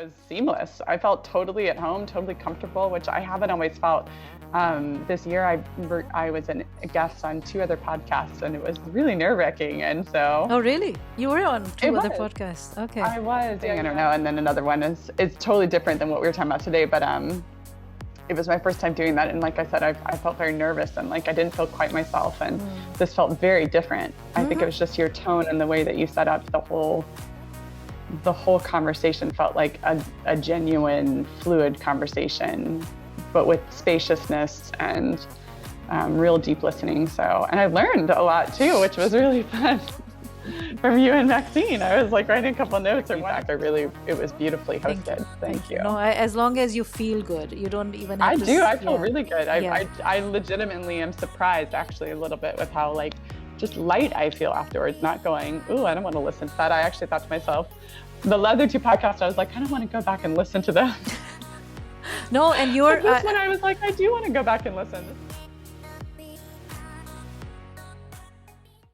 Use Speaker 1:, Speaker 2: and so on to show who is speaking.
Speaker 1: was seamless. I felt totally at home, totally comfortable, which I haven't always felt. This year I was a guest on 2 other podcasts, and it was really nerve-wracking. And so.
Speaker 2: Oh, really? You were on 2 other podcasts? Okay.
Speaker 1: I was. I don't know. And then another one is totally different than what we were talking about today, but it was my first time doing that. And like I said, I felt very nervous, and like I didn't feel quite myself. And this felt very different. I think it was just your tone and the way that you set up the whole conversation felt like a genuine, fluid conversation, but with spaciousness and real deep listening. So, and I learned a lot too, which was really fun. From you and Maxine, I was like writing a couple of notes. It was beautifully hosted. Thank you.
Speaker 2: No, as long as you feel good, you don't even have to.
Speaker 1: I feel really good. I legitimately am surprised, actually, a little bit with how like just light I feel afterwards. Not going, ooh, I don't want to listen to that. I actually thought to myself, the other 2 podcasts, I was like, I don't want to go back and listen to them.
Speaker 2: No, and you're.
Speaker 1: This one, I was like, I do want to go back and listen.